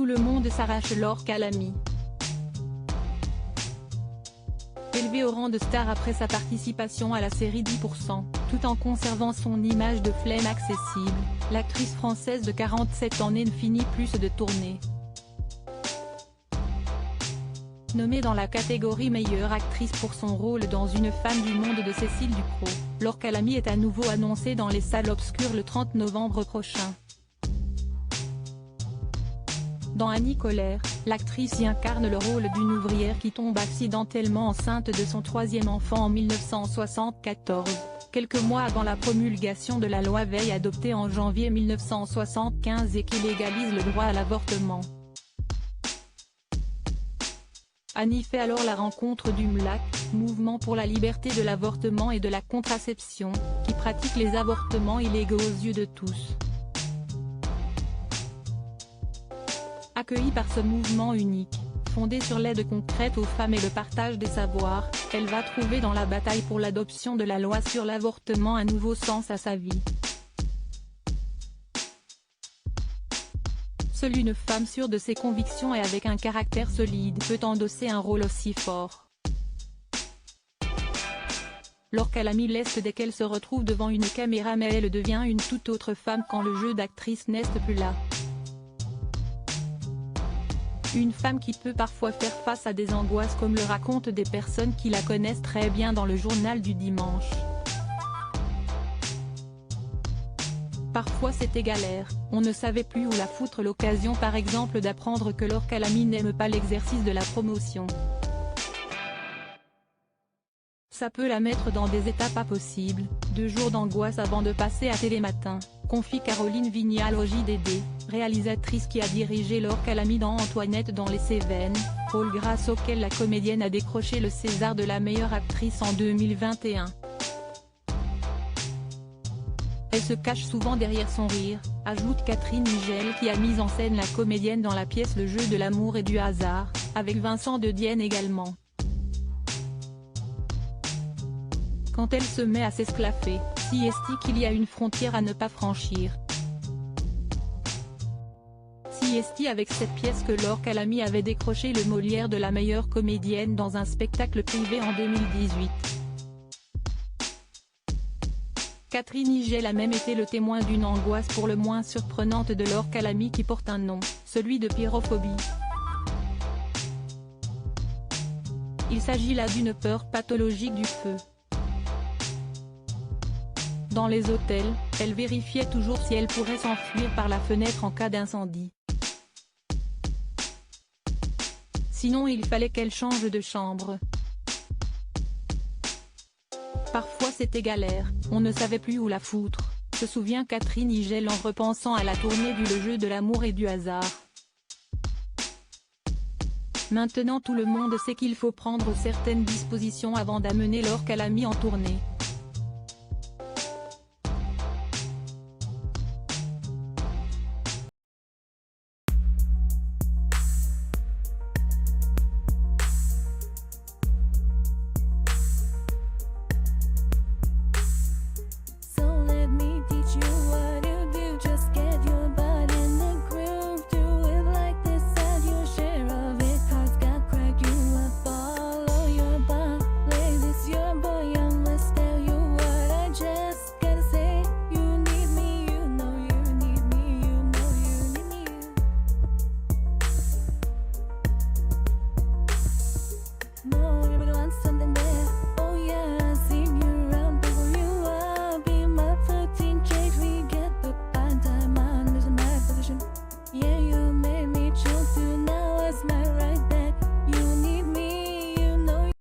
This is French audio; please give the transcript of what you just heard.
tout le monde s'arrache Laure Calamy. Élevée au rang de star après sa participation à la série 10%, tout en conservant son image de flemme accessible, l'actrice française de 47 ans ne finit plus de tourner. Nommée dans la catégorie meilleure actrice pour son rôle dans Une femme du monde de Cécile Dufrot, Laure Calamy est à nouveau annoncée dans les salles obscures le 30 novembre prochain. Dans Annie Colère, l'actrice y incarne le rôle d'une ouvrière qui tombe accidentellement enceinte de son troisième enfant en 1974, quelques mois avant la promulgation de la loi Veil adoptée en janvier 1975 et qui légalise le droit à l'avortement. Annie fait alors la rencontre du MLAC, Mouvement pour la liberté de l'avortement et de la contraception, qui pratique les avortements illégaux aux yeux de tous. Accueillie par ce mouvement unique, fondé sur l'aide concrète aux femmes et le partage des savoirs, elle va trouver dans la bataille pour l'adoption de la loi sur l'avortement un nouveau sens à sa vie. Seule une femme sûre de ses convictions et avec un caractère solide peut endosser un rôle aussi fort. Laure Calamy laisse dès qu'elle se retrouve devant une caméra, mais elle devient une toute autre femme quand le jeu d'actrice n'est plus là. Une femme qui peut parfois faire face à des angoisses comme le racontent des personnes qui la connaissent très bien dans le journal du dimanche. Parfois c'était galère, on ne savait plus où la foutre, l'occasion par exemple d'apprendre que Laure Calamy n'aime pas l'exercice de la promotion. Ça peut la mettre dans des états pas possibles, 2 jours d'angoisse avant de passer à Télématin, confie Caroline Vignal au JDD, réalisatrice qui a dirigé Laure Calamy dans Antoinette dans les Cévennes, rôle grâce auquel la comédienne a décroché le César de la meilleure actrice en 2021. Elle se cache souvent derrière son rire, ajoute Catherine Nigel qui a mis en scène la comédienne dans la pièce Le jeu de l'amour et du hasard, avec Vincent de Dienne également. Quand elle se met à s'esclaffer, si est-il qu'il y a une frontière à ne pas franchir. Si est-il avec cette pièce que Laure Calamy avait décroché le Molière de la meilleure comédienne dans un spectacle privé en 2018. Catherine Nigel a même été le témoin d'une angoisse pour le moins surprenante de Laure Calamy qui porte un nom, celui de pyrophobie. Il s'agit là d'une peur pathologique du feu. Dans les hôtels, elle vérifiait toujours si elle pourrait s'enfuir par la fenêtre en cas d'incendie. Sinon il fallait qu'elle change de chambre. Parfois c'était galère, on ne savait plus où la foutre, se souvient Catherine Nigel en repensant à la tournée du Le jeu de l'amour et du hasard. Maintenant tout le monde sait qu'il faut prendre certaines dispositions avant d'amener Laure Calamy en tournée.